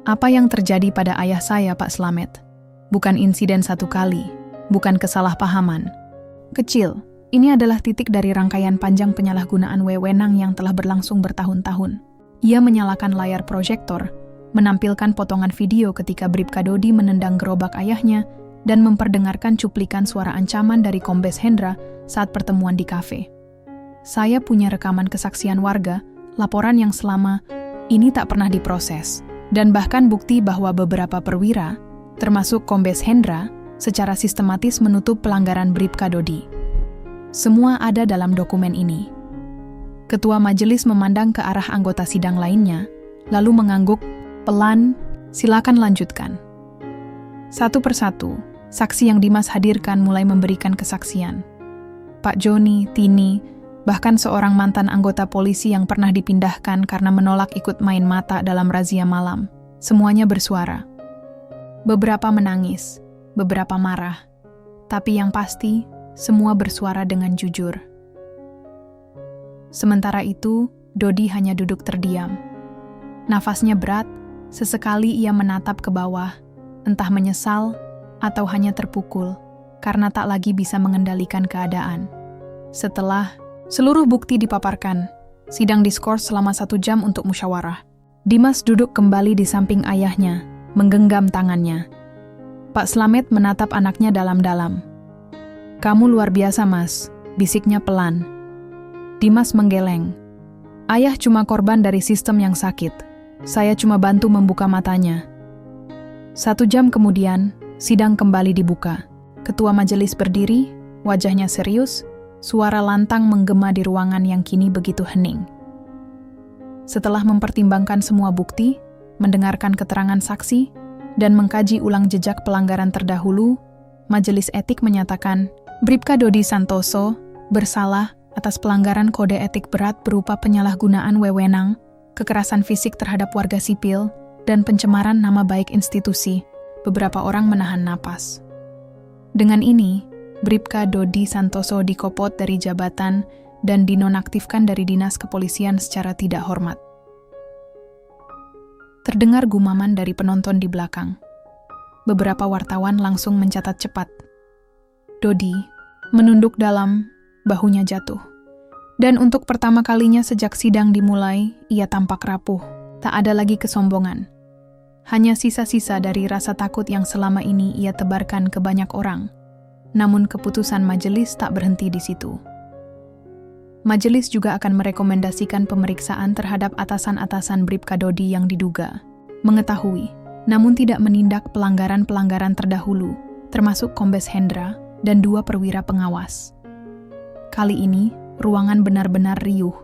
Apa yang terjadi pada ayah saya, Pak Slamet, bukan insiden satu kali, bukan kesalahpahaman. Kecil, ini adalah titik dari rangkaian panjang penyalahgunaan wewenang yang telah berlangsung bertahun-tahun. Ia menyalakan layar proyektor, menampilkan potongan video ketika Bribka Dodi menendang gerobak ayahnya, dan memperdengarkan cuplikan suara ancaman dari Kombes Hendra saat pertemuan di kafe. Saya punya rekaman kesaksian warga, laporan yang selama ini tak pernah diproses, dan bahkan bukti bahwa beberapa perwira, termasuk Kombes Hendra, secara sistematis menutup pelanggaran Bribka Dodi. Semua ada dalam dokumen ini. Ketua majelis memandang ke arah anggota sidang lainnya, lalu mengangguk, pelan, silakan lanjutkan. Satu persatu, saksi yang Dimas hadirkan mulai memberikan kesaksian. Pak Joni, Tini, bahkan seorang mantan anggota polisi yang pernah dipindahkan karena menolak ikut main mata dalam razia malam. Semuanya bersuara. Beberapa menangis, beberapa marah, tapi yang pasti, semua bersuara dengan jujur. Sementara itu, Dodi hanya duduk terdiam. Nafasnya berat, sesekali ia menatap ke bawah, entah menyesal atau hanya terpukul, karena tak lagi bisa mengendalikan keadaan. Setelah seluruh bukti dipaparkan, sidang diskors selama 1 jam untuk musyawarah. Dimas duduk kembali di samping ayahnya, menggenggam tangannya. Pak Slamet menatap anaknya dalam-dalam. Kamu luar biasa, Mas, bisiknya pelan. Dimas menggeleng. Ayah cuma korban dari sistem yang sakit. Saya cuma bantu membuka matanya. 1 jam kemudian, sidang kembali dibuka. Ketua majelis berdiri, wajahnya serius, suara lantang menggema di ruangan yang kini begitu hening. Setelah mempertimbangkan semua bukti, mendengarkan keterangan saksi, dan mengkaji ulang jejak pelanggaran terdahulu, Majelis Etik menyatakan Bribka Dodi Santoso bersalah atas pelanggaran kode etik berat berupa penyalahgunaan wewenang, kekerasan fisik terhadap warga sipil, dan pencemaran nama baik institusi. Beberapa orang menahan napas. Dengan ini, Bribka Dodi Santoso dikopot dari jabatan dan dinonaktifkan dari dinas kepolisian secara tidak hormat. Terdengar gumaman dari penonton di belakang. Beberapa wartawan langsung mencatat cepat. Dodi menunduk dalam, bahunya jatuh. Dan untuk pertama kalinya sejak sidang dimulai, ia tampak rapuh. Tak ada lagi kesombongan. Hanya sisa-sisa dari rasa takut yang selama ini ia tebarkan ke banyak orang. Namun keputusan majelis tak berhenti di situ. Majelis juga akan merekomendasikan pemeriksaan terhadap atasan-atasan Bribka Dodi yang diduga mengetahui, namun tidak menindak pelanggaran-pelanggaran terdahulu, termasuk Kombes Hendra dan 2 perwira pengawas. Kali ini, ruangan benar-benar riuh.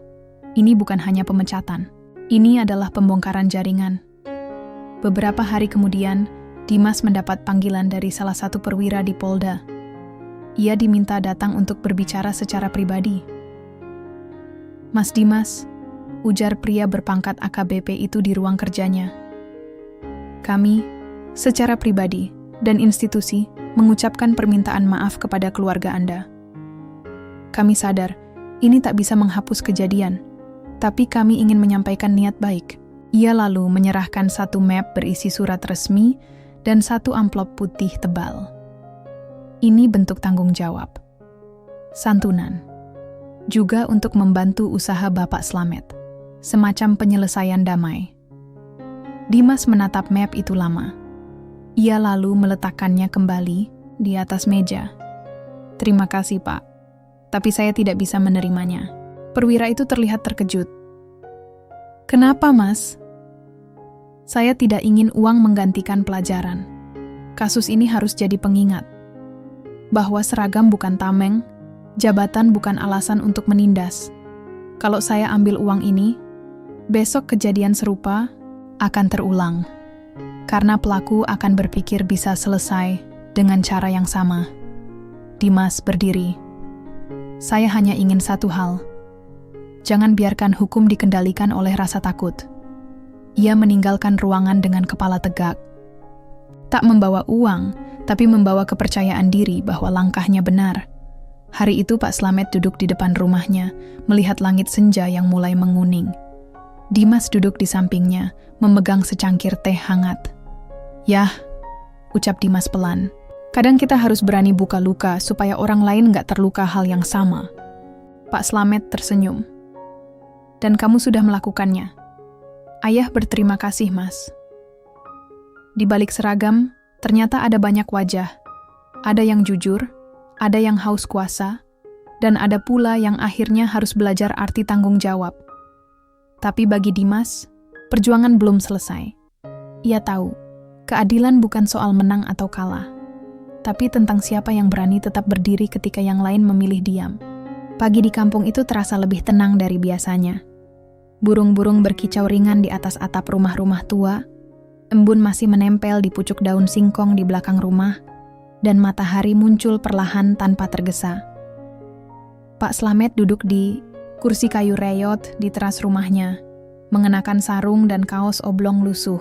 Ini bukan hanya pemecatan, ini adalah pembongkaran jaringan. Beberapa hari kemudian, Dimas mendapat panggilan dari salah satu perwira di Polda. Ia diminta datang untuk berbicara secara pribadi. Mas Dimas, ujar pria berpangkat AKBP itu di ruang kerjanya. Kami, secara pribadi dan institusi, mengucapkan permintaan maaf kepada keluarga Anda. Kami sadar, ini tak bisa menghapus kejadian, tapi kami ingin menyampaikan niat baik. Ia lalu menyerahkan 1 map berisi surat resmi dan 1 amplop putih tebal. Ini bentuk tanggung jawab. Santunan. Juga untuk membantu usaha Bapak Slamet, semacam penyelesaian damai. Dimas menatap map itu lama, Ia lalu meletakkannya kembali di atas meja. "Terima kasih, Pak. Tapi saya tidak bisa menerimanya." Perwira itu terlihat terkejut. "Kenapa, Mas?" "Saya tidak ingin uang menggantikan pelajaran. Kasus ini harus jadi pengingat bahwa seragam bukan tameng, jabatan bukan alasan untuk menindas. Kalau saya ambil uang ini, besok kejadian serupa akan terulang. Karena pelaku akan berpikir bisa selesai dengan cara yang sama." Dimas berdiri. "Saya hanya ingin satu hal. Jangan biarkan hukum dikendalikan oleh rasa takut." Ia meninggalkan ruangan dengan kepala tegak. Tak membawa uang, tapi membawa kepercayaan diri bahwa langkahnya benar. Hari itu Pak Slamet duduk di depan rumahnya, melihat langit senja yang mulai menguning. Dimas duduk di sampingnya, memegang secangkir teh hangat. "Yah," ucap Dimas pelan. "Kadang kita harus berani buka luka supaya orang lain nggak terluka hal yang sama." Pak Slamet tersenyum. "Dan kamu sudah melakukannya." "Ayah berterima kasih, Mas." Di balik seragam, ternyata ada banyak wajah. Ada yang jujur, ada yang haus kuasa, dan ada pula yang akhirnya harus belajar arti tanggung jawab. Tapi bagi Dimas, perjuangan belum selesai. Ia tahu, keadilan bukan soal menang atau kalah, tapi tentang siapa yang berani tetap berdiri ketika yang lain memilih diam. Pagi di kampung itu terasa lebih tenang dari biasanya. Burung-burung berkicau ringan di atas atap rumah-rumah tua, embun masih menempel di pucuk daun singkong di belakang rumah, dan matahari muncul perlahan tanpa tergesa. Pak Slamet duduk di kursi kayu reyot di teras rumahnya, mengenakan sarung dan kaos oblong lusuh.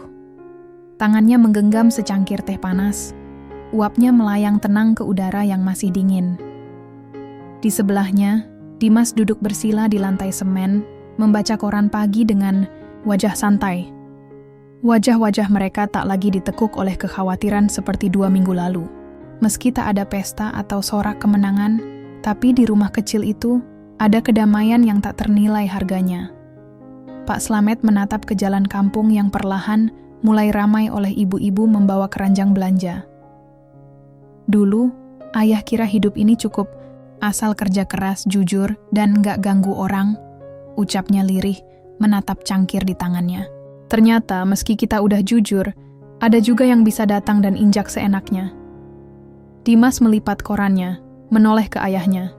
Tangannya menggenggam secangkir teh panas, uapnya melayang tenang ke udara yang masih dingin. Di sebelahnya, Dimas duduk bersila di lantai semen, membaca koran pagi dengan wajah santai. Wajah-wajah mereka tak lagi ditekuk oleh kekhawatiran seperti 2 minggu lalu. Meski tak ada pesta atau sorak kemenangan, tapi di rumah kecil itu ada kedamaian yang tak ternilai harganya. Pak Slamet menatap ke jalan kampung yang perlahan mulai ramai oleh ibu-ibu membawa keranjang belanja. Dulu, ayah kira hidup ini cukup asal kerja keras, jujur, dan nggak ganggu orang, ucapnya lirih menatap cangkir di tangannya. Ternyata meski kita udah jujur, ada juga yang bisa datang dan injak seenaknya. Dimas melipat korannya, menoleh ke ayahnya.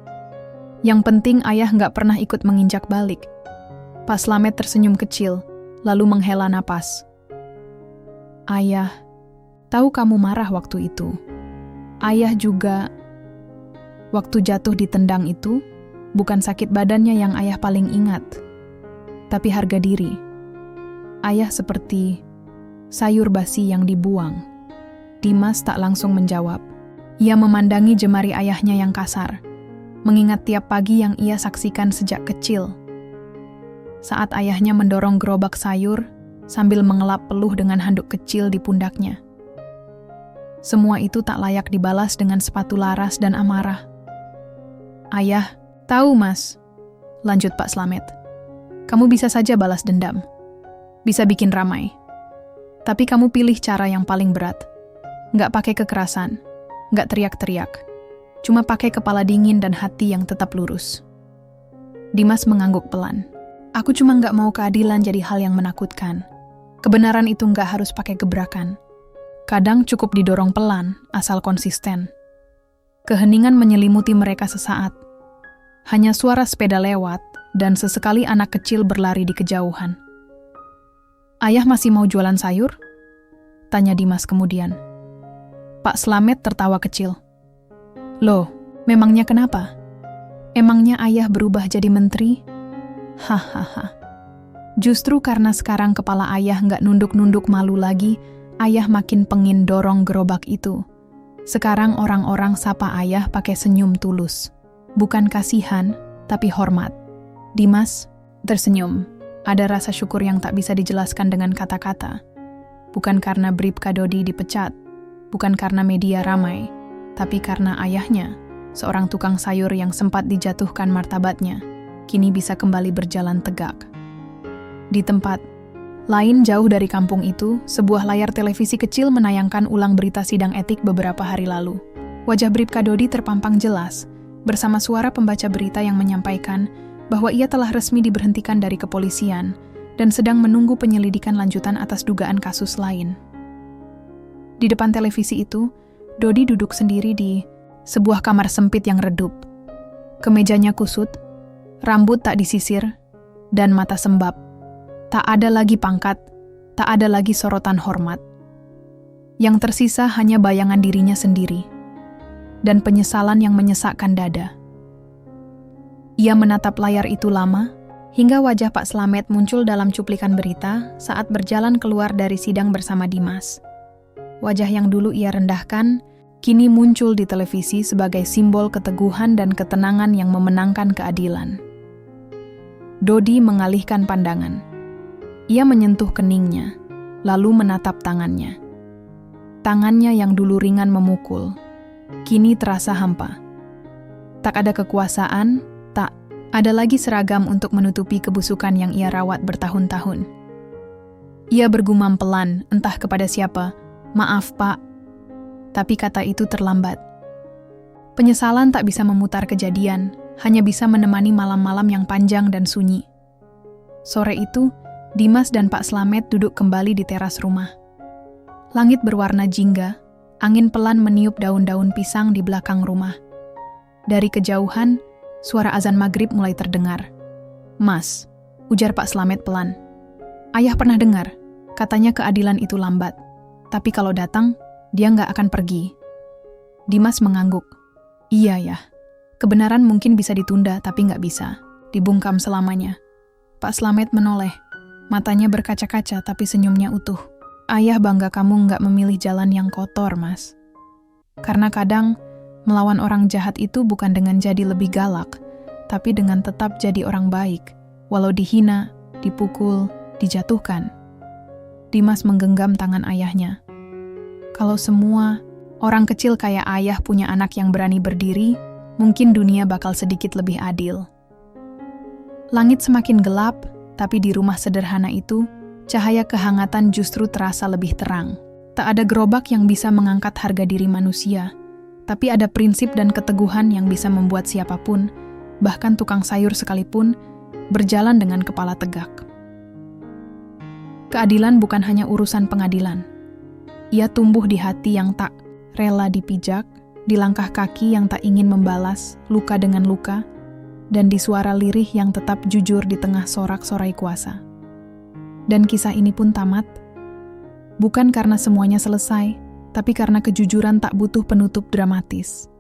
Yang penting ayah nggak pernah ikut menginjak balik. Pak Slamet tersenyum kecil, lalu menghela napas. "Ayah, tahu kamu marah waktu itu. Ayah juga, waktu jatuh ditendang itu, bukan sakit badannya yang ayah paling ingat, tapi harga diri. Ayah seperti sayur basi yang dibuang." Dimas tak langsung menjawab. Ia memandangi jemari ayahnya yang kasar, mengingat tiap pagi yang ia saksikan sejak kecil. Saat ayahnya mendorong gerobak sayur sambil mengelap peluh dengan handuk kecil di pundaknya. Semua itu tak layak dibalas dengan sepatu laras dan amarah. "Ayah, tahu Mas," lanjut Pak Slamet. "Kamu bisa saja balas dendam. Bisa bikin ramai. Tapi kamu pilih cara yang paling berat. Nggak pakai kekerasan, nggak teriak-teriak. Cuma pakai kepala dingin dan hati yang tetap lurus." Dimas mengangguk pelan. "Aku cuma nggak mau keadilan jadi hal yang menakutkan. Kebenaran itu nggak harus pakai gebrakan. Kadang cukup didorong pelan, asal konsisten." Keheningan menyelimuti mereka sesaat. Hanya suara sepeda lewat, dan sesekali anak kecil berlari di kejauhan. "Ayah masih mau jualan sayur?" tanya Dimas kemudian. Pak Slamet tertawa kecil. "Loh, memangnya kenapa? Emangnya ayah berubah jadi menteri?" Hahaha. "Justru karena sekarang kepala ayah nggak nunduk-nunduk malu lagi, ayah makin pengin dorong gerobak itu. Sekarang orang-orang sapa ayah pakai senyum tulus. Bukan kasihan, tapi hormat." Dimas tersenyum. Ada rasa syukur yang tak bisa dijelaskan dengan kata-kata. Bukan karena Bribka Dodi dipecat, bukan karena media ramai, tapi karena ayahnya, seorang tukang sayur yang sempat dijatuhkan martabatnya, kini bisa kembali berjalan tegak. Di tempat Lain jauh dari kampung itu, sebuah layar televisi kecil menayangkan ulang berita sidang etik beberapa hari lalu. Wajah Bribka Dodi terpampang jelas, bersama suara pembaca berita yang menyampaikan bahwa ia telah resmi diberhentikan dari kepolisian dan sedang menunggu penyelidikan lanjutan atas dugaan kasus lain. Di depan televisi itu, Dodi duduk sendiri di sebuah kamar sempit yang redup. Kemejanya kusut, rambut tak disisir, dan mata sembab. Tak ada lagi pangkat, tak ada lagi sorotan hormat. Yang tersisa hanya bayangan dirinya sendiri, dan penyesalan yang menyesakkan dada. Ia menatap layar itu lama, hingga wajah Pak Slamet muncul dalam cuplikan berita saat berjalan keluar dari sidang bersama Dimas. Wajah yang dulu ia rendahkan, kini muncul di televisi sebagai simbol keteguhan dan ketenangan yang memenangkan keadilan. Dodi mengalihkan pandangan. Ia menyentuh keningnya, lalu menatap tangannya. Tangannya yang dulu ringan memukul, kini terasa hampa. Tak ada kekuasaan, tak ada lagi seragam untuk menutupi kebusukan yang ia rawat bertahun-tahun. Ia bergumam pelan, entah kepada siapa, "Maaf, Pak." Tapi kata itu terlambat. Penyesalan tak bisa memutar kejadian, hanya bisa menemani malam-malam yang panjang dan sunyi. Sore itu, Dimas dan Pak Slamet duduk kembali di teras rumah. Langit berwarna jingga, angin pelan meniup daun-daun pisang di belakang rumah. Dari kejauhan, suara azan maghrib mulai terdengar. "Mas," ujar Pak Slamet pelan. "Ayah pernah dengar, katanya keadilan itu lambat. Tapi kalau datang, dia nggak akan pergi." Dimas mengangguk. "Iya ya, kebenaran mungkin bisa ditunda tapi nggak bisa dibungkam selamanya." Pak Slamet menoleh. Matanya berkaca-kaca tapi senyumnya utuh. "Ayah bangga kamu nggak memilih jalan yang kotor, Mas. Karena kadang melawan orang jahat itu bukan dengan jadi lebih galak, tapi dengan tetap jadi orang baik, walau dihina, dipukul, dijatuhkan." Dimas menggenggam tangan ayahnya. Kalau semua orang kecil kayak ayah punya anak yang berani berdiri, mungkin dunia bakal sedikit lebih adil. Langit semakin gelap, tapi di rumah sederhana itu, cahaya kehangatan justru terasa lebih terang. Tak ada gerobak yang bisa mengangkat harga diri manusia, tapi ada prinsip dan keteguhan yang bisa membuat siapapun, bahkan tukang sayur sekalipun, berjalan dengan kepala tegak. Keadilan bukan hanya urusan pengadilan. Ia tumbuh di hati yang tak rela dipijak, di langkah kaki yang tak ingin membalas luka dengan luka, dan di suara lirih yang tetap jujur di tengah sorak-sorai kuasa. Dan kisah ini pun tamat, bukan karena semuanya selesai, tapi karena kejujuran tak butuh penutup dramatis.